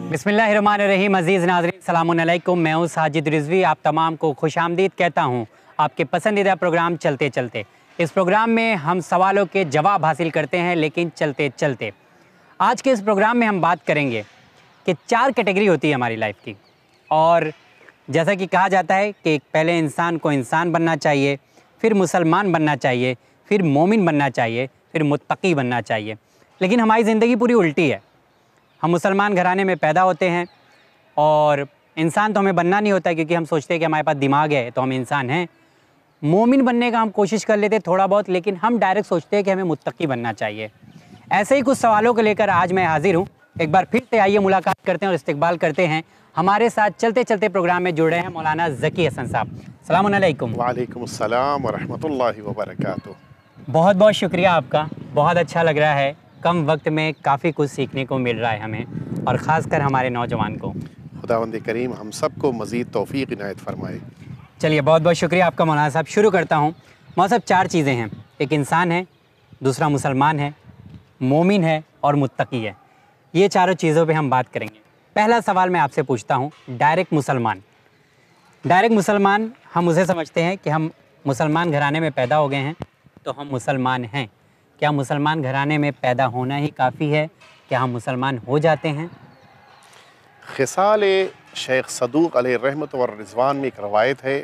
बिस्मिल्लाहिर्रहमानिर्रहीम। अज़ीज़ नाज़रीन, सलामुन अलैकुम। मैं हूँ साजिद रिज़वी। आप तमाम को खुशामदीद कहता हूँ आपके पसंदीदा प्रोग्राम चलते चलते। इस प्रोग्राम में हम सवालों के जवाब हासिल करते हैं, लेकिन चलते चलते। आज के इस प्रोग्राम में हम बात करेंगे कि 4 कैटेगरी होती है हमारी लाइफ की, और जैसा कि कहा जाता है कि पहले इंसान को इंसान बनना चाहिए, फिर मुसलमान बनना चाहिए, फिर मोमिन बनना चाहिए, फिर मुत्तकी बनना चाहिए। लेकिन हमारी ज़िंदगी पूरी उल्टी है। हम मुसलमान घराने में पैदा होते हैं और इंसान तो हमें बनना नहीं होता, क्योंकि हम सोचते हैं कि हमारे पास दिमाग है तो हम इंसान हैं। मोमिन बनने का हम कोशिश कर लेते थोड़ा बहुत, लेकिन हम डायरेक्ट सोचते हैं कि हमें मुत्तकी बनना चाहिए। ऐसे ही कुछ सवालों को लेकर आज मैं हाजिर हूँ। एक बार फिर से आइए मुलाकात करते हैं और इस्तकबाल करते हैं। हमारे साथ चलते चलते प्रोग्राम में जुड़ रहे हैं मौलाना ज़की हसन साहब। सलामुन अलैकुम। वालेकुम अस्सलाम व रहमतुल्लाहि व बरकातुहू। बहुत बहुत शुक्रिया आपका। बहुत अच्छा लग रहा है। कम वक्त में काफ़ी कुछ सीखने को मिल रहा है हमें, और ख़ासकर हमारे नौजवान को। खुदावंद करीम हम सबको मज़ीद तौफ़ीक़ इनायत फ़रमाए। चलिए, बहुत बहुत शुक्रिया आपका मौलाना साहब। शुरू करता हूँ। मौलाना साहब, 4 चीज़ें हैं। एक इंसान है, दूसरा मुसलमान है, मोमिन है और मुत्तकी है। ये चारों चीज़ों पे हम बात करेंगे। पहला सवाल मैं आपसे पूछता हूँ, डायरेक्ट मुसलमान। डायरेक्ट मुसलमान हम उसे समझते हैं कि हम मुसलमान घराने में पैदा हो गए हैं तो हम मुसलमान हैं। क्या मुसलमान घराने में पैदा होना ही काफ़ी है? क्या हम मुसलमान हो जाते हैं? ख़िसाल शेख सदूक़ अलैहि रहमत व रिज़वान में एक रवायत है,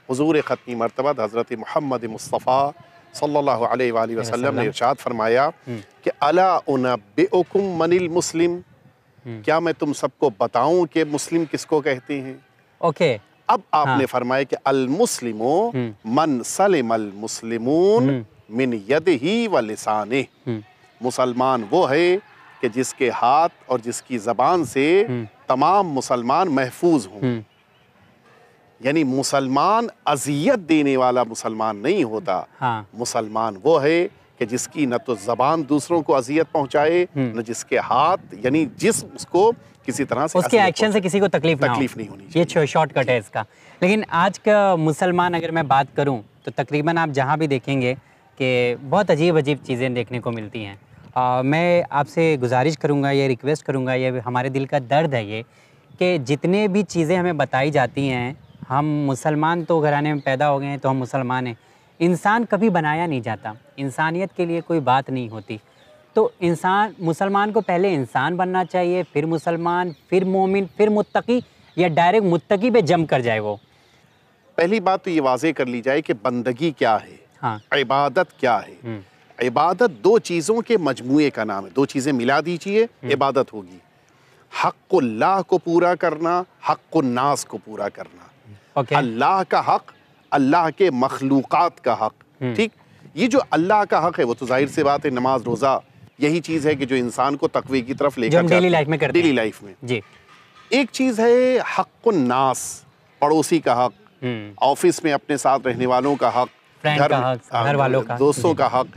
हुज़ूर ख़त्मी मर्तबत हज़रत मुहम्मद मुस्तफ़ा सल्लल्लाहु अलैहि वालैहि वसल्लम ने इरशाद फरमाया कि अला उनब्बिउकुम मनिल मुस्लिम, क्या मैं तुम सबको बताऊं कि मुस्लिम किसको कहते हैं? ओके। अब आपने फरमाया कि अल मुस्लिमो मन सलिमल मुस्लिमून मिन यदिही व लिसानिही। मुसलमान वो है कि जिसके हाथ और जिसकी ज़बान से तमाम मुसलमान महफूज हों। यानी मुसलमान अजियत देने वाला मुसलमान नहीं होता। मुसलमान वो है कि जिसकी न तो ज़बान दूसरों को अजियत पहुंचाए, न जिसके हाथ यानी जिस्म उसको किसी तरह से उसके एक्शन से किसी को तकलीफ नहीं होनी चाहिए। ये शॉर्टकट है इसका। लेकिन आज का मुसलमान अगर मैं बात करूं तो तकरीबन आप जहां भी देखेंगे कि बहुत अजीब अजीब चीज़ें देखने को मिलती हैं। मैं आपसे गुजारिश करूंगा, ये रिक्वेस्ट करूंगा, ये हमारे दिल का दर्द है ये, कि जितने भी चीज़ें हमें बताई जाती हैं, हम मुसलमान तो घराने में पैदा हो गए हैं तो हम मुसलमान हैं। इंसान कभी बनाया नहीं जाता, इंसानियत के लिए कोई बात नहीं होती। तो इंसान मुसलमान को पहले इंसान बनना चाहिए, फिर मुसलमान, फिर मोमिन, फिर मुत्तकी, या डायरेक्ट मुत्तकी पे जम कर जाए वो? पहली बात तो ये वाज़े कर ली जाए कि बंदगी क्या है, इबादत क्या है। इबादत 2 चीज़ों के मजमूए का नाम है। 2 चीज़ें मिला दीजिए, इबादत होगी। हक़्क़ुल्लाह को पूरा करना, हक़्क़ुन्नास को पूरा करना। अल्लाह का हक़, अल्लाह के मखलूक़ात का हक़। ठीक, ये जो अल्लाह का हक़ है वो तो जाहिर सी बात है, नमाज रोज़ा यही चीज़ है कि जो इंसान को तक़वे की तरफ लेकर जाती है डेली लाइफ में करते हैं। डेली लाइफ में जी। एक चीज़ है हक़्क़ुन्नास, पड़ोसी का हक़, ऑफिस में अपने साथ रहने वालों का हक़, घर वालों का, दोस्तों का हक़,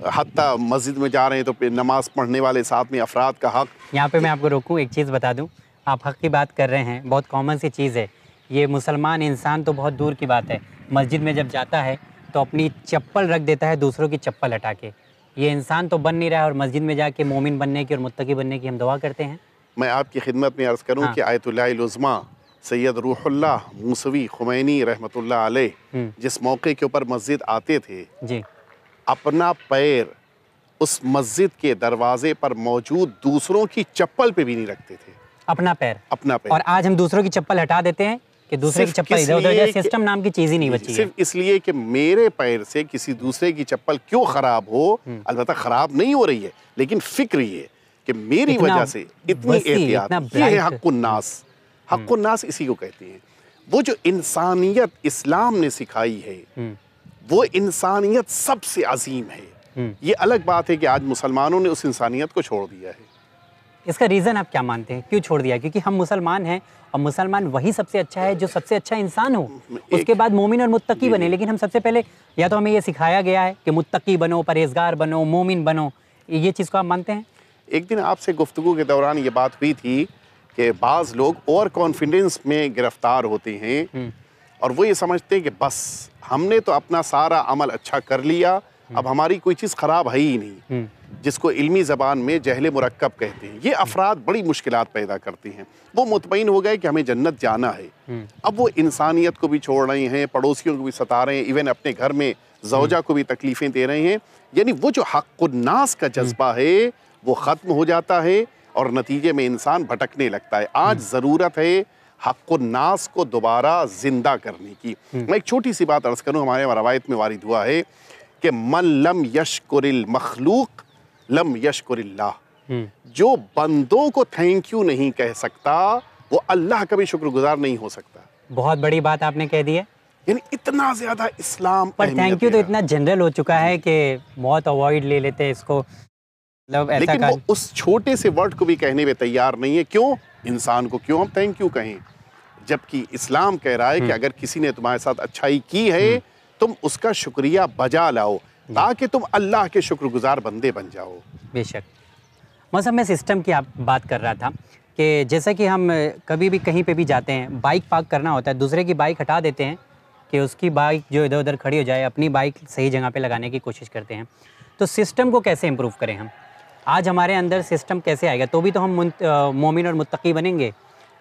हत्ता मस्जिद में जा रहे हैं तो नमाज पढ़ने वाले साथ में अफराद का हक़। यहाँ पे मैं आपको रोकूँ, एक चीज़ बता दूँ। आप हक़ की बात कर रहे हैं, बहुत कॉमन सी चीज़ है ये। मुसलमान इंसान तो बहुत दूर की बात है, मस्जिद में जब जाता है तो अपनी चप्पल रख देता है दूसरों की चप्पल हटा के। ये इंसान तो बन नहीं रहा है, और मस्जिद में जाके मोमिन बनने की और मुत्तकी बनने की हम दुआ करते हैं। मैं आपकी खिदमत में अर्ज़ करूँ कि आयतुल्लाहिल उज़्मा सैयद रूहुल्लाह मूसवी खुमैनी रहमतुल्लाह अलैह जिस मौके के ऊपर मस्जिद आते थे जी, अपना पैर उस मस्जिद के दरवाजे पर मौजूद दूसरों की चप्पल पे भी नहीं रखते थे। अपना पैर। और आज हम दूसरों की चप्पल हटा देते हैं कि दूसरे की चप्पल इधर उधर जाए। सिस्टम नाम की चीज़ ही नहीं बची है। सिर्फ इसलिए कि मेरे पैर से किसी दूसरे की चप्पल क्यों खराब हो। अलबत्ता खराब नहीं हो रही है, लेकिन फिक्र ये कि मेरी वजह से इतनी एहतियात। ये है हक़्क़ुन्नास। हक़्क़ुन्नास इसी को कहते हैं। वो जो इंसानियत इस्लाम ने सिखाई है वो इंसानियत सबसे अजीम है। ये अलग बात है कि आज मुसलमानों ने उस इंसानियत को छोड़ दिया है। इसका रीज़न आप क्या मानते हैं, क्यों छोड़ दिया? क्योंकि हम मुसलमान हैं, और मुसलमान वही सबसे अच्छा है जो सबसे अच्छा इंसान हो, उसके बाद मोमिन और मुत्तकी बने। लेकिन हम सबसे पहले या तो हमें ये सिखाया गया है कि मुत्तकी बनो, परहेजगार बनो, मोमिन बनो। ये चीज़ को आप मानते हैं? एक दिन आपसे गुफ्तगू के दौरान ये बात हुई थी कि बाज़ लोग ओवर कॉन्फिडेंस में गिरफ्तार होते हैं और वो ये समझते हैं कि बस हमने तो अपना सारा अमल अच्छा कर लिया, अब हमारी कोई चीज़ ख़राब है ही नहीं। जिसको इल्मी ज़बान में जहल मुरक्कब कहते हैं, ये अफराद बड़ी मुश्किलात पैदा करते हैं। वो मुतमईन हो गए कि हमें जन्नत जाना है, अब वो इंसानियत को भी छोड़ रहे हैं, पड़ोसियों को भी सता रहे हैं, इवन अपने घर में ज़ौजा को भी तकलीफ़ें दे रहे हैं। यानी वो जो हक़्क़ुन्नास का जज्बा है वो ख़त्म हो जाता है और नतीजे में इंसान भटकने लगता है। आज ज़रूरत है हक़्क़ुन्नास को दोबारा ज़िंदा करने की। मैं एक छोटी सी बात अर्ज़ करूँ, हमारे रवायत में वारिद हुआ है कि मन लम यशकुरिल मखलूक लम यशकुरिल्लाह। जो बंदों को थैंक यू नहीं कह सकता वो अल्लाह का भी शुक्रगुजार नहीं हो सकता। बहुत बड़ी बात आपने कह दी है। यानी इतना ज़्यादा इस्लाम पर थैंक यू तो इतना जनरल हो चुका है कि बहुत अवॉइड ले लेते हैं इसको, मतलब ऐसा लेकिन वो उस छोटे से वर्ड को भी कहने में तैयार नहीं है। क्यों? इंसान को क्यों हम थैंक यू कहें, जबकि इस्लाम कह रहा है कि अगर किसी ने तुम्हारे साथ अच्छाई की है तुम उसका शुक्रिया बजा लाओ ताकि तुम अल्लाह के शुक्रगुजार बंदे बन जाओ। बेशक। मौसम में सिस्टम की आप बात कर रहा था कि जैसा कि हम कभी भी कहीं पे भी जाते हैं, बाइक पार्क करना होता है, दूसरे की बाइक हटा देते हैं कि उसकी बाइक जो इधर उधर खड़ी हो जाए, अपनी बाइक सही जगह पे लगाने की कोशिश करते हैं। तो सिस्टम को कैसे इम्प्रूव करें हम? आज हमारे अंदर सिस्टम कैसे आएगा? तो भी तो हम मोमिन और मुत्तकी बनेंगे,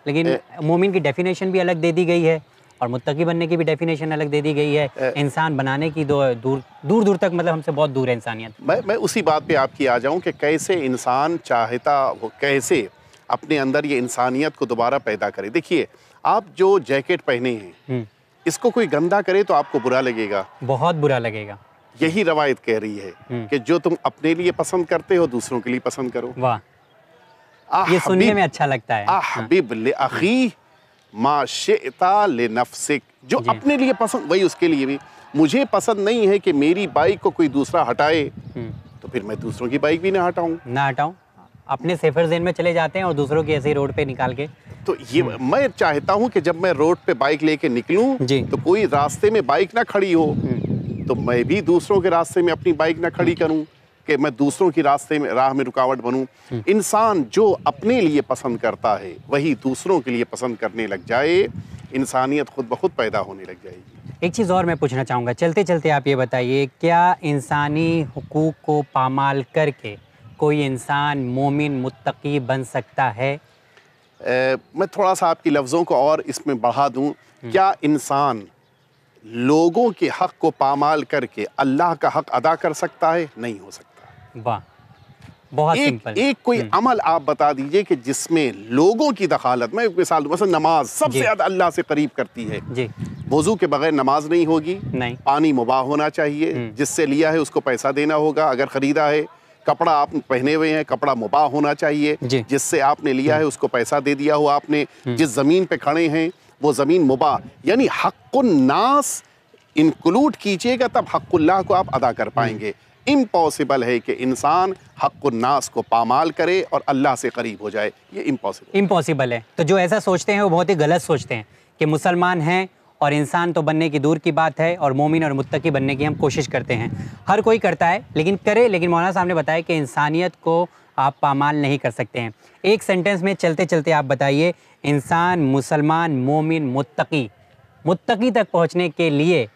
लेकिन मोमिन की डेफिनेशन भी अलग दे दी गई है और मुत्तकी बनने की भी डेफिनेशन अलग दे दी गई है। इंसान बनाने की दूर तक मतलब हमसे बहुत दूर है इंसानियत। मैं उसी बात पे आपकी आ जाऊं कि कैसे इंसान चाहता वो कैसे अपने अंदर ये इंसानियत को दोबारा पैदा करे। देखिए, आप जो जैकेट पहने हैं इसको कोई गंदा करे तो आपको बुरा लगेगा, बहुत बुरा लगेगा। यही रवायत कह रही है कि जो तुम अपने लिए पसंद करते हो दूसरों के लिए पसंद करो। वाह, ये सुनने में अच्छा लगता है। हबीब ले अखी मा शिअता ले नफ्सिक, जो अपने लिए पसंद वही उसके लिए भी। मुझे पसंद नहीं है कि मेरी बाइक को कोई दूसरा हटाए, तो फिर मैं दूसरों की बाइक भी ना हटाऊं। अपने सेफर जोन में चले जाते हैं और दूसरों की ऐसे ही रोड पे निकाल के। तो ये मैं चाहता हूं कि जब मैं रोड पे बाइक लेके निकलूं तो कोई रास्ते में बाइक ना खड़ी हो, तो मैं भी दूसरों के रास्ते में अपनी बाइक ना खड़ी करूं कि मैं दूसरों की रास्ते में राह में रुकावट बनूं। इंसान जो अपने लिए पसंद करता है वही दूसरों के लिए पसंद करने लग जाए, इंसानियत खुद ब खुद पैदा होने लग जाएगी। एक चीज़ और मैं पूछना चाहूँगा, चलते चलते आप ये बताइए, क्या इंसानी हुकूक को पामाल करके कोई इंसान मोमिन मुत्तकी बन सकता है? मैं थोड़ा सा आपकी लफ्ज़ों को और इसमें बढ़ा दूं, क्या इंसान लोगों के हक़ को पामाल करके अल्लाह का हक़ अदा कर सकता है? नहीं हो सकता। वाह, बहुत सिंपल। एक कोई अमल आप बता दीजिए कि जिसमें लोगों की दखालत, मैं एक मिसाल दूं, मसलन नमाज सबसे ज़्यादा अल्लाह से करीब करती है जी। वज़ू के बगैर नमाज नहीं होगी, नहीं। पानी मुबाह होना चाहिए, जिससे लिया है उसको पैसा देना होगा अगर ख़रीदा है। कपड़ा आप पहने हुए हैं, कपड़ा मुबाह होना चाहिए, जिससे आपने लिया है उसको पैसा दे दिया हो आपने। जिस ज़मीन पे खड़े हैं वो ज़मीन मुबाह, यानी हक़्क़ुन्नास इंक्लूड कीजिएगा तब हक़्क़ुल्लाह को आप अदा कर पाएंगे। इम्पॉसिबल है कि इंसान हक़्क़ुन्नास को पामाल करे और अल्लाह से करीब हो जाए, ये इम्पॉसिबल है। तो जो ऐसा सोचते हैं वो बहुत ही गलत सोचते हैं कि मुसलमान हैं और इंसान तो बनने की दूर की बात है और मोमिन और मुत्तकी बनने की हम कोशिश करते हैं। हर कोई करता है, लेकिन करे, लेकिन मौलाना साहब ने बताया कि इंसानियत को आप पामाल नहीं कर सकते हैं। एक सेंटेंस में चलते चलते आप बताइए, इंसान, मुसलमान, मोमिन, मुत्तकी तक पहुँचने के लिए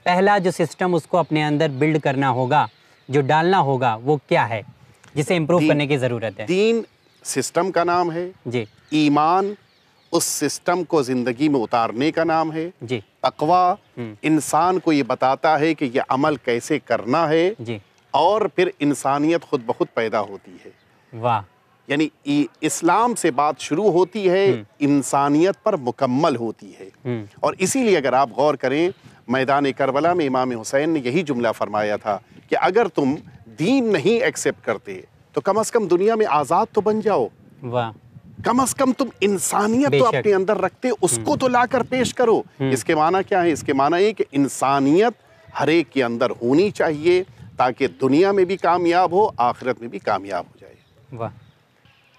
पहला जो सिस्टम उसको अपने अंदर बिल्ड करना होगा, जो डालना होगा, वो क्या है जिसे इम्प्रूव करने की ज़रूरत है? दीन सिस्टम का नाम है जी। ईमान उस सिस्टम को ज़िंदगी में उतारने का नाम है जी। तक़वा इंसान को ये बताता है कि ये अमल कैसे करना है जी। और फिर इंसानियत खुद ब खुद पैदा होती है। वाह, यानी इस्लाम से बात शुरू होती है, इंसानियत पर मुकम्मल होती है। और इसीलिए अगर आप गौर करें, मैदान करबला में इमाम हुसैन ने यही जुमला फरमाया था कि अगर तुम दीन नहीं एक्सेप्ट करते तो कम से कम दुनिया में आज़ाद तो बन जाओ। वाह, कम से कम तुम इंसानियत तो अपने अंदर रखते, उसको तो लाकर पेश करो। इसके माना क्या है? इसके माना ये कि इंसानियत हर एक के अंदर होनी चाहिए ताकि दुनिया में भी कामयाब हो, आखिरत में भी कामयाब हो जाए। वाह,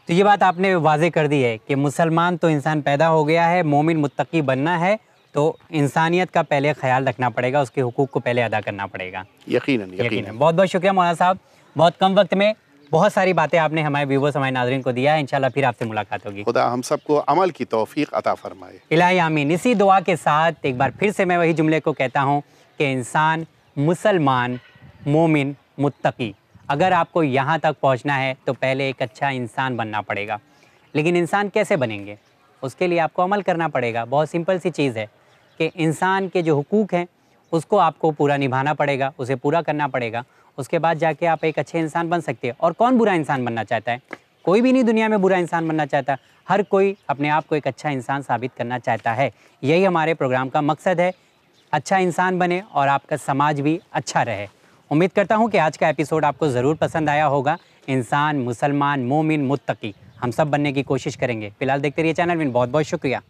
तो ये बात आपने वाज़े कर दी है कि मुसलमान तो इंसान पैदा हो गया है, मोमिन मुत्तकी बनना है तो इंसानियत का पहले ख्याल रखना पड़ेगा, उसके हुकूक को पहले अदा करना पड़ेगा। यकीनन। बहुत बहुत शुक्रिया मौलाना साहब, बहुत कम वक्त में बहुत सारी बातें आपने हमारे व्यूवर्स, हमारे नाज़रीन को दिया है। इंशाल्लाह फिर आपसे मुलाकात होगी। खुदा हम सबको अमल की तौफीक अता फरमाए। इलाही आमीन। इसी दुआ के साथ एक बार फिर से मैं वही जुमले को कहता हूँ कि इंसान, मुसलमान, मोमिन, मुत्तकी अगर आपको यहाँ तक पहुँचना है तो पहले एक अच्छा इंसान बनना पड़ेगा। लेकिन इंसान कैसे बनेंगे? उसके लिए आपको अमल करना पड़ेगा। बहुत सिंपल सी चीज़ है कि इंसान के जो हुकूक हैं उसको आपको पूरा निभाना पड़ेगा, उसे पूरा करना पड़ेगा। उसके बाद जाके आप एक अच्छे इंसान बन सकते हैं। और कौन बुरा इंसान बनना चाहता है? कोई भी नहीं दुनिया में बुरा इंसान बनना चाहता। हर कोई अपने आप को एक अच्छा इंसान साबित करना चाहता है। यही हमारे प्रोग्राम का मकसद है, अच्छा इंसान बने और आपका समाज भी अच्छा रहे। उम्मीद करता हूँ कि आज का एपिसोड आपको ज़रूर पसंद आया होगा। इंसान, मुसलमान, मोमिन, मुत्तकी हम सब बनने की कोशिश करेंगे। फिलहाल देखते रहिए चैनल विन। बहुत बहुत शुक्रिया।